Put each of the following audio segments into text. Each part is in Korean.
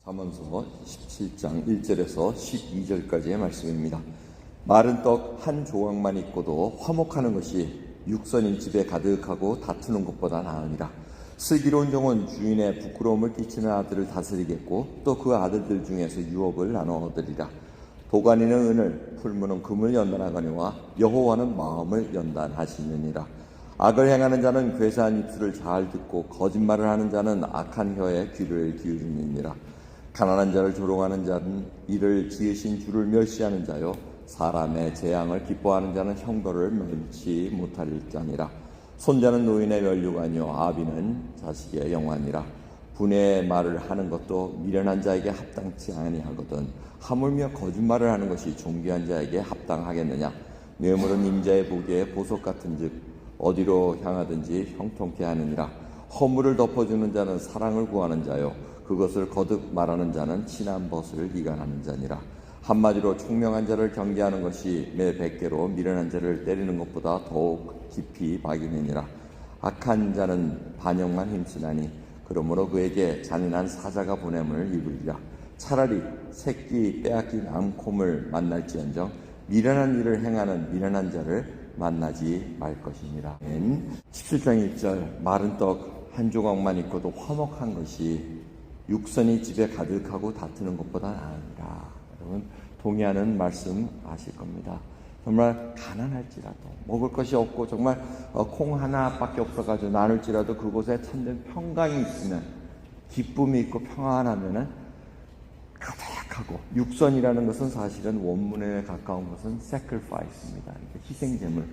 잠언서 17장 1절에서 12절까지의 말씀입니다. 마른 떡 한 조각만 있고도 화목하는 것이 육선인 집에 가득하고 다투는 것보다 나으니라. 슬기로운 종은 주인의 부끄러움을 끼치는 아들을 다스리겠고 또 그 아들들 중에서 유업을 나눠 얻으리라. 도가니는 은을, 풀무는 금을 연단하거니와 여호와는 마음을 연단하시느니라. 악을 행하는 자는 괴사한 입술을 잘 듣고 거짓말을 하는 자는 악한 혀에 귀를 기울이느니라. 가난한 자를 조롱하는 자는 이를 지으신 주를 멸시하는 자요, 사람의 재앙을 기뻐하는 자는 형벌을 면치 못할지니라. 손자는 노인의 면류관이요 아비는 자식의 영환이라. 분의 말을 하는 것도 미련한 자에게 합당치 아니하거든 하물며 거짓말을 하는 것이 존귀한 자에게 합당하겠느냐. 뇌물은 임자의 보기에 보석 같은즉 어디로 향하든지 형통케 하느니라. 허물을 덮어주는 자는 사랑을 구하는 자요, 그것을 거듭 말하는 자는 친한 벗을 이간하는 자니라. 한마디로 총명한 자를 경계하는 것이 매 100개로 미련한 자를 때리는 것보다 더욱 깊이 박이느니라. 악한 자는 반역만 힘쓰나니 그러므로 그에게 잔인한 사자가 보냄을 입으리라. 차라리 새끼 빼앗긴 암콤을 만날지언정 미련한 일을 행하는 미련한 자를 만나지 말 것이니라. 17장 1절 마른 떡 한 조각만 있고도 화목한 것이 육선이 집에 가득하고 다투는 것보다 나으니라. 여러분 동의하는 말씀 아실 겁니다. 정말 가난할지라도 먹을 것이 없고 정말 콩 하나밖에 없어가지고 나눌지라도 그곳에 참된 평강이 있으면, 기쁨이 있고 평안하면은 가득하고, 육선이라는 것은 사실은 원문에 가까운 것은 sacrifice입니다. 희생제물,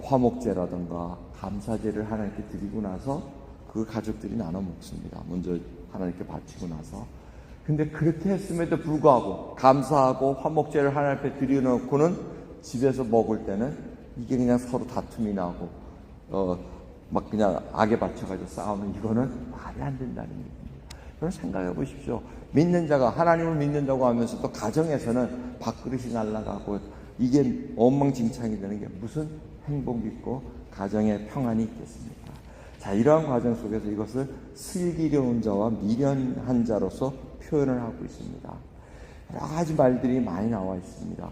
화목제라든가 감사제를 하나님께 드리고 나서 그 가족들이 나눠 먹습니다. 먼저 하나님께 바치고 나서. 근데 그렇게 했음에도 불구하고 감사하고 화목제를 하나님 앞에 드려놓고는 집에서 먹을 때는 이게 그냥 서로 다툼이 나고 막 그냥 악에 받쳐가지고 싸우는, 이거는 말이 안 된다는 얘기입니다. 여러분 생각해 보십시오. 믿는 자가, 하나님을 믿는 자고 하면서 또 가정에서는 밥그릇이 날아가고 이게 엉망진창이 되는 게 무슨 행복이 있고 가정에 평안이 있겠습니까? 자, 이러한 과정 속에서 이것을 슬기로운 자와 미련한 자로서 표현을 하고 있습니다. 여러 가지 말들이 많이 나와 있습니다.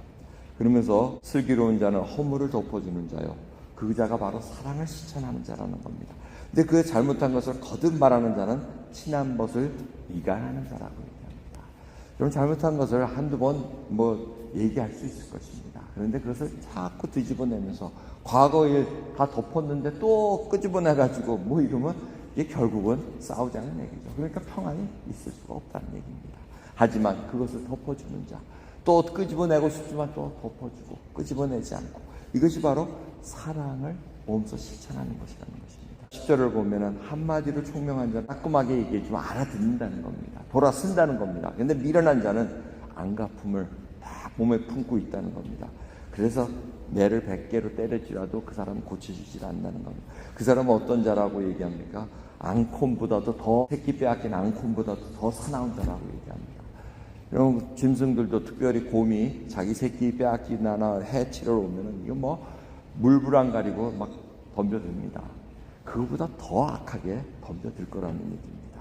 그러면서 슬기로운 자는 허물을 덮어주는 자요, 그 자가 바로 사랑을 실천하는 자라는 겁니다. 근데 그 잘못한 것을 거듭 말하는 자는 친한 것을 미간하는 자라고 얘기합니다. 여러분 잘못한 것을 한두 번 얘기할 수 있을 것입니다. 그런데 그것을 자꾸 뒤집어내면서 과거 일 다 덮었는데 또 끄집어내가지고 이러면 이게 결국은 싸우자는 얘기죠. 그러니까 평안이 있을 수가 없다는 얘기입니다. 하지만 그것을 덮어주는 자, 또 끄집어내고 싶지만 또 덮어주고 끄집어내지 않고, 이것이 바로 사랑을 몸소 실천하는 것이라는 것입니다. 10절을 보면은 한마디로 총명한 자는 따끔하게 얘기해주면 알아듣는다는 겁니다. 돌아쓴다는 겁니다. 근데 미련한 자는 안갚음을 다 몸에 품고 있다는 겁니다. 그래서 매를 100개로 때릴지라도 그 사람은 고쳐지지 않는다는 겁니다. 그 사람은 어떤 자라고 얘기합니까? 앙콤보다도 더, 새끼 빼앗긴 앙콤보다도 더 사나운 자라고 얘기합니다. 여러분 짐승들도 특별히 곰이 자기 새끼 빼앗기나 해치러 오면은 이거 물불 안 가리고 막 덤벼듭니다. 그거보다 더 악하게 덤벼들 거라는 얘기입니다.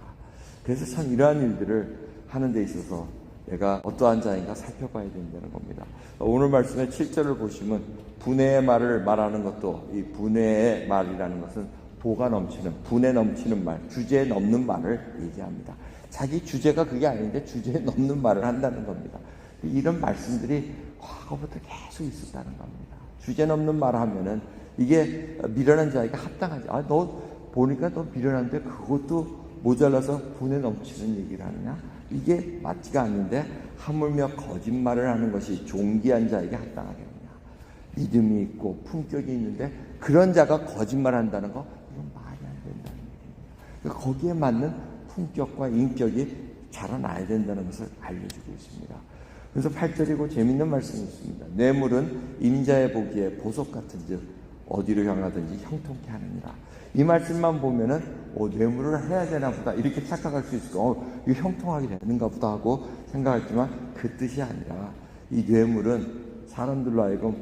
그래서 참 이러한 일들을 하는 데 있어서 내가 어떠한 자인가 살펴봐야 된다는 겁니다. 오늘 말씀의 7절을 보시면 분해의 말을 말하는 것도, 이 분해의 말이라는 것은 도가 넘치는, 분해 넘치는 말, 주제에 넘는 말을 얘기합니다. 자기 주제가 그게 아닌데 주제에 넘는 말을 한다는 겁니다. 이런 말씀들이 과거부터 계속 있었다는 겁니다. 주제 넘는 말을 하면은 이게 미련한 자에게 합당하지. 너 보니까 너 미련한데 그것도 모자라서 분해 넘치는 얘기를 하느냐? 이게 맞지가 않는데 하물며 거짓말을 하는 것이 존귀한 자에게 합당하겠느냐. 믿음이 있고 품격이 있는데 그런 자가 거짓말한다는 거, 이건 말이 안 된다는 얘기입니다. 그러니까 거기에 맞는 품격과 인격이 자라나야 된다는 것을 알려주고 있습니다. 그래서 8절이고 재밌는 말씀이 있습니다. 뇌물은 임자의 보기에 보석 같은즉 어디로 향하든지 형통케 하느니라. 이 말씀만 보면은 뇌물을 해야 되나 보다 이렇게 착각할 수 있을 거고, 이거 형통하게 되는가 보다 하고 생각했지만 그 뜻이 아니라, 이 뇌물은 사람들로 하여금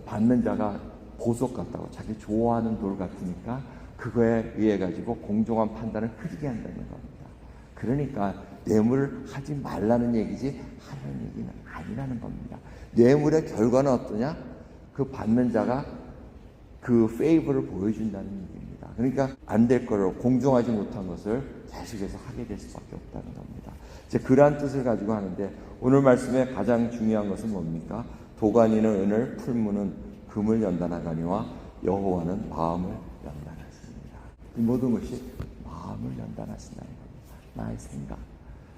받는 자가 보석 같다고, 자기 좋아하는 돌 같으니까 그거에 의해 가지고 공정한 판단을 흐리게 한다는 겁니다. 그러니까 뇌물을 하지 말라는 얘기지 하라는 얘기는 아니라는 겁니다. 뇌물의 결과는 어떠냐? 그 받는 자가 그 페이버를 보여준다는 얘기입니다. 그러니까 안 될 거를, 공정하지 못한 것을 계속해서 하게 될 수밖에 없다는 겁니다. 이제 그러한 뜻을 가지고 하는데, 오늘 말씀에 가장 중요한 것은 뭡니까? 도가니는 은을, 풀무는 금을 연단하거니와 여호와는 마음을 연단하십니다. 이 모든 것이 마음을 연단하신다는 겁니다. 나의 생각,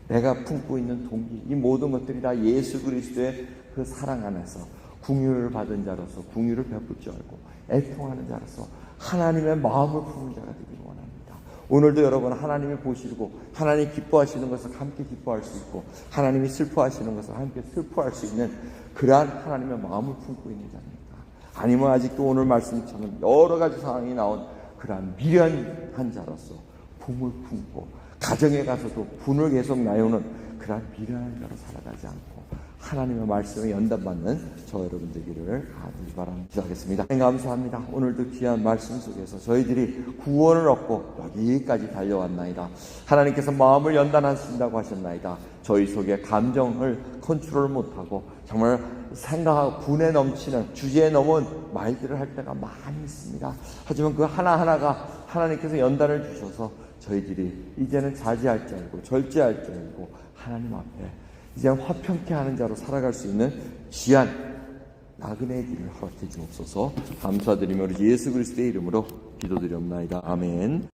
내가 품고 있는 동기, 이 모든 것들이 다 예수 그리스도의 그 사랑 안에서 긍휼을 받은 자로서 긍휼을 베풀 줄 알고 애통하는 자로서 하나님의 마음을 품는 자가 되기를 원합니다. 오늘도 여러분, 하나님이 보시고 하나님 기뻐하시는 것을 함께 기뻐할 수 있고, 하나님이 슬퍼하시는 것을 함께 슬퍼할 수 있는 그러한 하나님의 마음을 품고 있는 자입니까? 아니면 아직도 오늘 말씀처럼 여러 가지 상황이 나온 그러한 미련한 자로서 분을 품고 가정에 가서도 분을 계속 나누는 그러한 미련한 자로 살아가지 않고 하나님의 말씀에 연단받는 저 여러분 되기를 간절히 바랍니다. 기도하겠습니다. 감사합니다. 오늘도 귀한 말씀 속에서 저희들이 구원을 얻고 여기까지 달려왔나이다. 하나님께서 마음을 연단하신다고 하셨나이다. 저희 속에 감정을 컨트롤 못하고 정말 생각하고 분에 넘치는 주제에 넘은 말들을 할 때가 많이 있습니다. 하지만 그 하나하나가 하나님께서 연단을 주셔서 저희들이 이제는 자제할 줄 알고 절제할 줄 알고 하나님 앞에 이제 화평케 하는 자로 살아갈 수 있는 귀한 나그네의 길을 허락해 주옵소서. 감사드리며 우리 예수 그리스도의 이름으로 기도드리옵나이다. 아멘.